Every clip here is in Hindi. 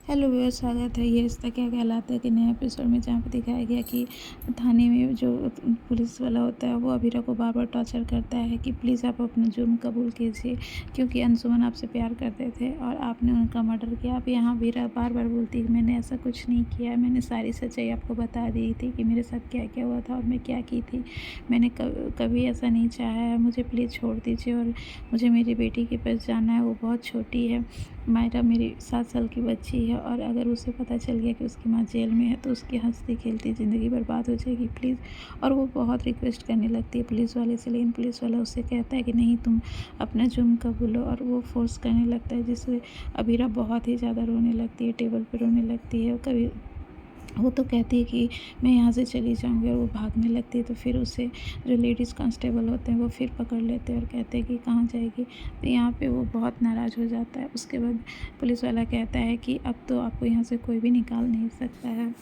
हेलो व्यूअर्स, स्वागत है। ये रिश्ता क्या कहलाता है कि नए एपिसोड में, जहाँ पे दिखाया गया कि थाने में जो पुलिस वाला होता है वो अभीरा को बार बार टॉर्चर करता है कि प्लीज़ आप अपना जुर्म कबूल कीजिए, क्योंकि अंशुमन आपसे प्यार करते थे और आपने उनका मर्डर किया। अब यहाँ अभीरा बार बार बोलती है कि मैंने ऐसा कुछ नहीं किया, मैंने सारी सच्चाई आपको बता दी थी कि मेरे साथ क्या क्या हुआ था और मैं क्या की थी। मैंने कभी ऐसा नहीं चाहा है, मुझे प्लीज़ छोड़ दीजिए और मुझे मेरी बेटी के पास जाना है। वो बहुत छोटी है, मायरा मेरी 7 साल की बच्ची है, और अगर उसे पता चल गया कि उसकी माँ जेल में है तो उसकी हंसती खेलती ज़िंदगी बर्बाद हो जाएगी, प्लीज़। और वो बहुत रिक्वेस्ट करने लगती है पुलिस वाले से, लेकिन पुलिस वाला उससे कहता है कि नहीं, तुम अपना जुर्म कबूलो, और वो फोर्स करने लगता है, जिससे अबीरा बहुत ही ज़्यादा रोने लगती है, टेबल पर रोने लगती है। कभी वो तो कहती है कि मैं यहाँ से चली जाऊँगी, और वो भागने लगती है। तो फिर उसे जो लेडीज़ कांस्टेबल होते हैं वो फिर पकड़ लेते हैं और कहते हैं कि कहाँ जाएगी। तो यहाँ पे वो बहुत नाराज़ हो जाता है। उसके बाद पुलिस वाला कहता है कि अब तो आपको यहाँ से कोई भी निकाल नहीं सकता है।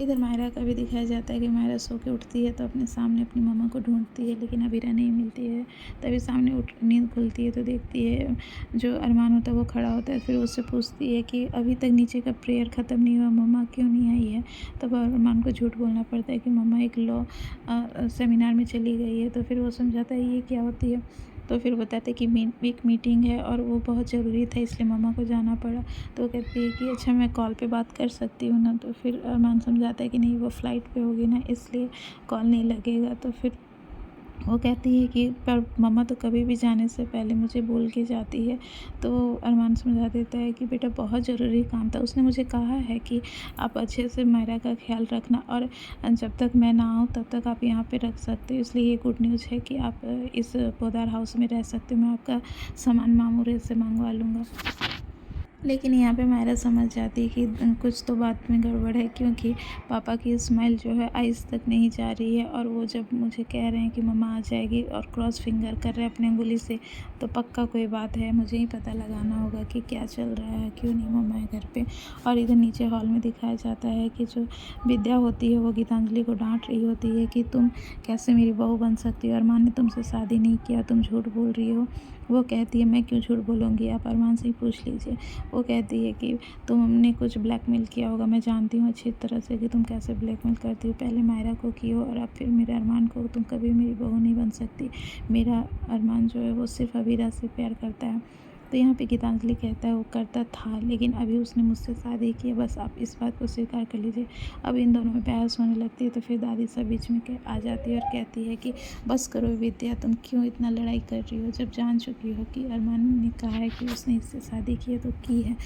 इधर मायरा का भी दिखाया जाता है कि मायरा सो के उठती है तो अपने सामने अपनी मम्मा को ढूंढती है, लेकिन अबीरा नहीं मिलती है। तभी सामने उठ नींद खुलती है तो देखती है जो अरमान होता है वो खड़ा होता है। फिर उससे पूछती है कि अभी तक नीचे का प्रेयर ख़त्म नहीं हुआ, मम्मा क्यों नहीं आई है। तब अरमान को झूठ बोलना पड़ता है कि मम्मा एक लॉ सेमिनार में चली गई है। तो फिर वो समझाता है ये क्या होती है। तो फिर बताते कि एक मीटिंग है और वो बहुत ज़रूरी था, इसलिए मम्मा को जाना पड़ा। तो वो कहती है कि अच्छा, मैं कॉल पे बात कर सकती हूँ ना। तो फिर अरमान समझाता है कि नहीं, वो फ़्लाइट पे होगी ना, इसलिए कॉल नहीं लगेगा। तो फिर वो कहती है कि पर मम्मा तो कभी भी जाने से पहले मुझे बोल के जाती है। तो अरमान समझा देता है कि बेटा बहुत ज़रूरी काम था, उसने मुझे कहा है कि आप अच्छे से मायरा का ख्याल रखना, और जब तक मैं ना आऊँ तब तक आप यहाँ पे रख सकते हो। इसलिए ये गुड न्यूज़ है कि आप इस पोद्दार हाउस में रह सकते हो, मैं आपका सामान मामूरे से मंगवा लूँगा। लेकिन यहाँ पे मायरा समझ जाती है कि कुछ तो बात में गड़बड़ है, क्योंकि पापा की स्माइल जो है आइज़ तक नहीं जा रही है, और वो जब मुझे कह रहे हैं कि मम्मा आ जाएगी और क्रॉस फिंगर कर रहे हैं अपनी उंगली से, तो पक्का कोई बात है। मुझे ही पता लगाना होगा कि क्या चल रहा है, क्यों नहीं मम्मा है घर पे। और इधर नीचे हॉल में दिखाया जाता है कि जो विद्या होती है वो गीतांजलि को डांट रही होती है कि तुम कैसे मेरी बहू बन सकती हो, अरमान ने तुमसे शादी नहीं किया, तुम झूठ बोल रही हो। वो कहती है मैं क्यों झूठ बोलूँगी, आप अरमान से ही पूछ लीजिए। वो कहती है कि तुमने कुछ ब्लैकमेल किया होगा, मैं जानती हूँ अच्छी तरह से कि तुम कैसे ब्लैकमेल करती हो। पहले मायरा को की हो और अब फिर मेरे अरमान को। तुम कभी मेरी बहू नहीं बन सकती। मेरा अरमान जो है वो सिर्फ अबीरा से प्यार करता है। तो यहाँ पे गीतांजलि कहता है वो करता था, लेकिन अभी उसने मुझसे शादी की है, बस आप इस बात को स्वीकार कर लीजिए। अब इन दोनों में बहस होने लगती है। तो फिर दादी सब बीच में आ जाती है और कहती है कि बस करो विद्या, तुम क्यों इतना लड़ाई कर रही हो, जब जान चुकी हो कि अरमान ने कहा है कि उसने इससे शादी की है तो की है।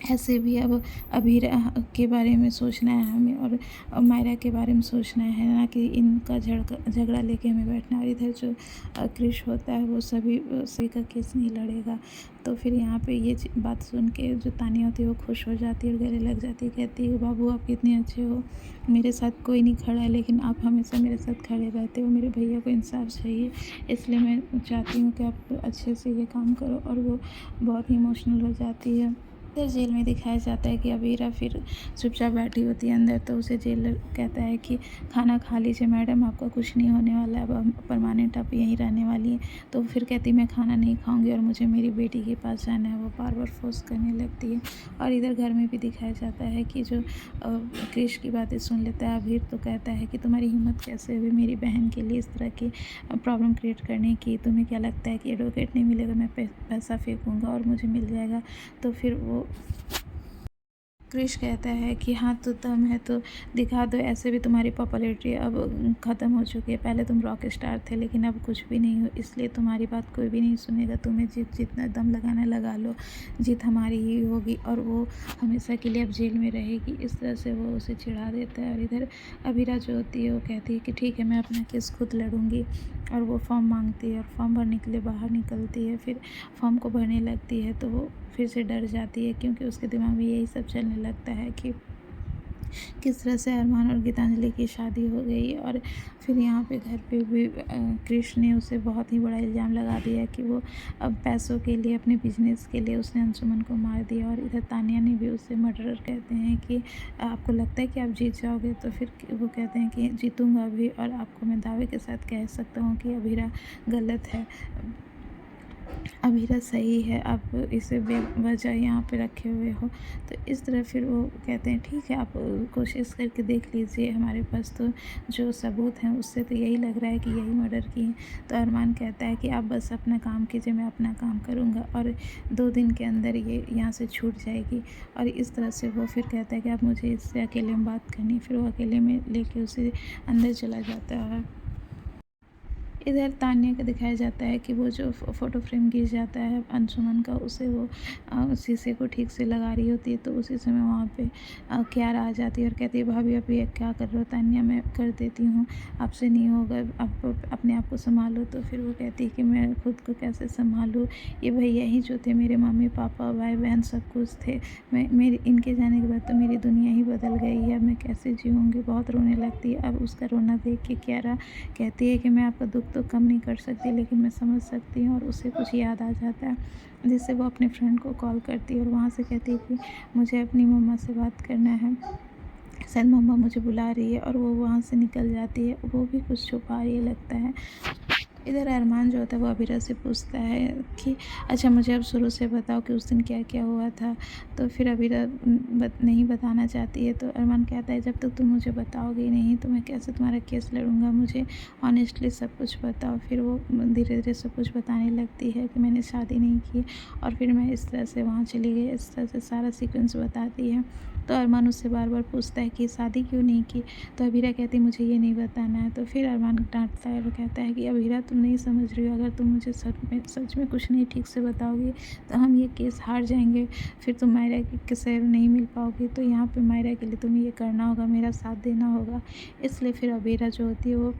ऐसे भी अब अभीरा के बारे में सोचना है हमें, और मायरा के बारे में सोचना है ना, कि इनका झगड़ा लेके हमें बैठना है। और इधर जो क्रिश होता है वो सभी का केस नहीं लड़ेगा। तो फिर यहाँ पे ये बात सुन के जो तानिया होती है वो खुश हो जाती है और गले लग जाती है। कहती है बाबू आप कितने अच्छे हो, मेरे साथ कोई नहीं खड़ा है लेकिन आप हमेशा मेरे साथ खड़े रहते हो। मेरे भैया को इंसाफ चाहिए, इसलिए मैं चाहती हूँ कि आप अच्छे से ये काम करो। और वो बहुत ही इमोशनल हो जाती है। फिर जेल में दिखाया जाता है कि अबीरा फिर चुपचाप बैठी होती है अंदर। तो उसे जेलर कहता है कि खाना खा लीजिए मैडम, आपका कुछ नहीं होने वाला है, अब हम परमानेंट आप यहीं रहने वाली हैं। तो फिर कहती मैं खाना नहीं खाऊंगी और मुझे मेरी बेटी के पास जाना है। वो बार बार फोर्स करने लगती है। और इधर घर में भी दिखाया जाता है कि जो क्रिश की बातें सुन लेता है अबीर, तो कहता है कि तुम्हारी हिम्मत कैसे हुई मेरी बहन के लिए इस तरह की प्रॉब्लम क्रिएट करने की। तुम्हें क्या लगता है कि एडवोकेट नहीं मिलेगा, मैं पैसा फेंकूँगा और मुझे मिल जाएगा। तो फिर वो क्रिश कहता है कि हाँ तो दम है तो दिखा दो, ऐसे भी तुम्हारी पॉपुलैरिटी अब ख़त्म हो चुकी है। पहले तुम रॉक स्टार थे लेकिन अब कुछ भी नहीं हो, इसलिए तुम्हारी बात कोई भी नहीं सुनेगा। तुम्हें जितना दम लगाना लगा लो, जीत हमारी ही होगी और वो हमेशा के लिए अब जेल में रहेगी। इस तरह से वो उसे चिढ़ा देता है। और इधर अबीरा जो होती है वो कहती है कि ठीक है, मैं अपना केस खुद लड़ूंगी। और वो फॉर्म मांगती है और फॉर्म भरने के लिए बाहर निकलती है। फिर फॉर्म को भरने लगती है तो वो फिर से डर जाती है, क्योंकि उसके दिमाग में यही सब चलने लगता है कि किस तरह से अरमान और गीतांजलि की शादी हो गई। और फिर यहाँ पे घर पे भी कृष्ण ने उसे बहुत ही बड़ा इल्ज़ाम लगा दिया कि वो अब पैसों के लिए, अपने बिजनेस के लिए उसने अंशुमन को मार दिया। और इधर तानिया ने भी उसे मर्डरर कहते हैं कि आपको लगता है कि आप जीत जाओगे। तो फिर वो कहते हैं कि जीतूँगा भी, और आपको मैं दावे के साथ कह सकता हूँ कि अभीरा गलत है। अभीरा सही है, आप इसे बेवजह यहाँ पे रखे हुए हो। तो इस तरह फिर वो कहते हैं ठीक है, आप कोशिश करके देख लीजिए, हमारे पास तो जो सबूत हैं उससे तो यही लग रहा है कि यही मर्डर की हैं। तो अरमान कहता है कि आप बस अपना काम कीजिए, मैं अपना काम करूँगा और 2 दिन के अंदर ये यहाँ से छूट जाएगी। और इस तरह से वो फिर कहता है कि आप मुझे इससे अकेले में बात करनी है। फिर वो अकेले में लेके उसे अंदर चला जाता है। इधर तान्या का दिखाया जाता है कि वो जो फ़ोटो फ्रेम गिर जाता है अंशुमन का, उसे वो शीशे को ठीक से लगा रही होती है। तो उसी समय वहाँ पे कियारा आ जाती है और कहती है भाभी आप ये क्या कर रहे हो? तान्या मैं कर देती हूँ, आपसे नहीं होगा, आप अपने आप को संभालो। तो फिर वो कहती है कि मैं खुद को कैसे संभालूँ, ये भैया ही जो थे मेरे मम्मी पापा भाई बहन सब कुछ थे, मैं मेरे इनके जाने के बाद तो मेरी दुनिया ही बदल गई है, मैं कैसे जीऊँगी। बहुत रोने लगती है। अब उसका रोना देख के कियारा कहती है कि मैं आपका दुःख तो कम नहीं कर सकती, लेकिन मैं समझ सकती हूँ। और उसे कुछ याद आ जाता है, जिससे वो अपने फ्रेंड को कॉल करती है और वहाँ से कहती है कि मुझे अपनी मम्मा से बात करना है, शायद मम्मा मुझे बुला रही है। और वो वहाँ से निकल जाती है, वो भी कुछ छुपा रही है लगता है। इधर अरमान जो होता है वो अबीरा से पूछता है कि अच्छा मुझे अब शुरू से बताओ कि उस दिन क्या क्या हुआ था। तो फिर अबीरा नहीं बताना चाहती है। तो अरमान कहता है जब तक तुम मुझे बताओगे नहीं तो मैं कैसे तुम्हारा केस लड़ूंगा, मुझे ऑनेस्टली सब कुछ बताओ। फिर वो धीरे धीरे सब कुछ बताने लगती है कि मैंने शादी नहीं की और फिर मैं इस तरह से वहाँ चली गई, इस तरह से सारा सीक्वेंस बताती है। तो अरमान उससे बार बार पूछता है कि शादी क्यों नहीं की। तो अबीरा कहती मुझे ये नहीं बताना है। तो फिर अरमान डांटता है और कहता है कि अबीरा तुम नहीं समझ रही हो, अगर तुम मुझे सच में कुछ नहीं ठीक से बताओगी तो हम ये केस हार जाएंगे, फिर तुम मायरा के से नहीं मिल पाओगी। तो यहाँ पे मायरा के लिए तुम्हें ये करना होगा, मेरा साथ देना होगा। इसलिए फिर अबीरा जो होती है वो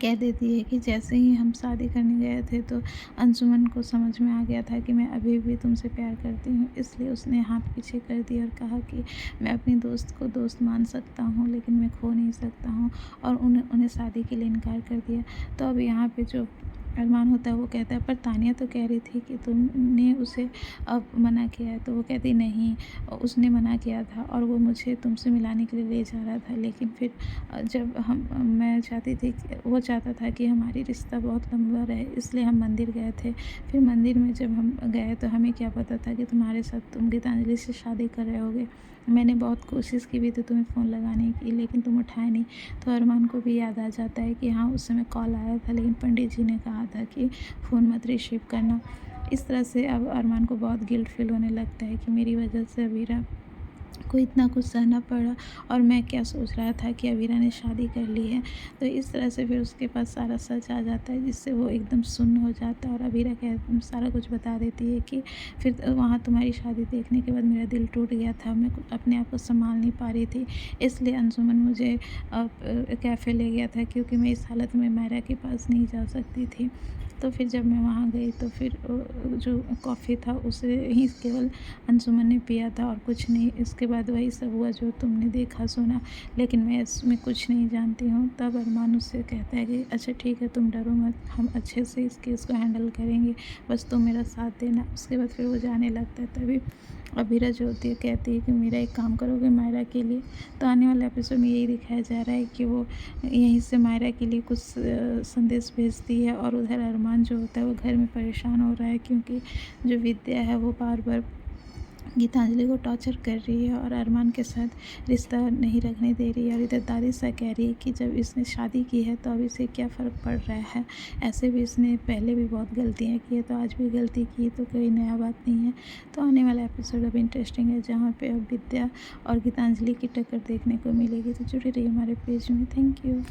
कह देती है कि जैसे ही हम शादी करने गए थे तो अंशुमन को समझ में आ गया था कि मैं अभी भी तुमसे प्यार करती हूँ, इसलिए उसने हाथ पीछे कर दिया और कहा कि मैं अपनी दोस्त को दोस्त मान सकता हूँ लेकिन मैं खो नहीं सकता हूँ, और उन्हें शादी के लिए इनकार कर दिया। तो अब यहाँ पे जो अरमान होता है वो कहता है पर तानिया तो कह रही थी कि तुमने उसे अब मना किया है। तो वो कहती नहीं, उसने मना किया था और वो मुझे तुमसे मिलाने के लिए ले जा रहा था, लेकिन फिर जब मैं चाहती थी वो चाहता था कि हमारी रिश्ता बहुत लंबा रहे, इसलिए हम मंदिर गए थे। फिर मंदिर में जब हम गए तो हमें क्या पता था कि तुम्हारे साथ तुम गीतांजलि से शादी कर रहे होगे। मैंने बहुत कोशिश की भी थी तुम्हें फ़ोन लगाने की, लेकिन तुम उठाए नहीं। तो अरमान को भी याद आ जाता है कि हाँ उस समय कॉल आया था लेकिन पंडित जी ने कहा था कि फ़ोन मत रिसीव करना। इस तरह से अब अरमान को बहुत गिल्ट फील होने लगता है कि मेरी वजह से अबीरा को इतना कुछ सहना पड़ा और मैं क्या सोच रहा था कि अबीरा ने शादी कर ली है। तो इस तरह से फिर उसके पास सारा सच आ जाता है, जिससे वो एकदम सुन्न हो जाता है और अबीरा सारा कुछ बता देती है कि फिर वहाँ तुम्हारी शादी देखने के बाद मेरा दिल टूट गया था, मैं अपने आप को संभाल नहीं पा रही थी, इसलिए अंशुमन मुझे कैफ़े ले गया था क्योंकि मैं इस हालत में मायरा के पास नहीं जा सकती थी। तो फिर जब मैं वहाँ गई तो फिर जो कॉफ़ी था उसे ही केवल अंशुमन ने पिया था और कुछ नहीं। इसके बाद वही सब हुआ जो तुमने देखा सुना, लेकिन मैं इसमें कुछ नहीं जानती हूँ। तब अरमान उससे कहता है कि अच्छा ठीक है तुम डरो मत, हम अच्छे से इस केस को हैंडल करेंगे, बस तुम मेरा साथ देना। उसके बाद फिर वो जाने लगता है। तभी अबीरा जो होती है कहती है कि मेरा एक काम करोगे मायरा के लिए। तो आने वाले एपिसोड में यही दिखाया जा रहा है कि वो यहीं से मायरा के लिए कुछ संदेश भेजती है और उधर अरमान जो होता है वो घर में परेशान हो रहा है क्योंकि जो विद्या है वो बार बार गीतांजलि को टॉर्चर कर रही है और अरमान के साथ रिश्ता नहीं रखने दे रही है। और इधर दादी सा कह रही है कि जब इसने शादी की है तो अब इसे क्या फ़र्क पड़ रहा है, ऐसे भी इसने पहले भी बहुत गलतियाँ की है, तो आज भी गलती की तो कोई नया बात नहीं है। तो आने वाला एपिसोड अब इंटरेस्टिंग है जहाँ पे अब विद्या और गीतांजलि की टक्कर देखने को मिलेगी। तो जुड़े रहिए हमारे पेज में। Thank you.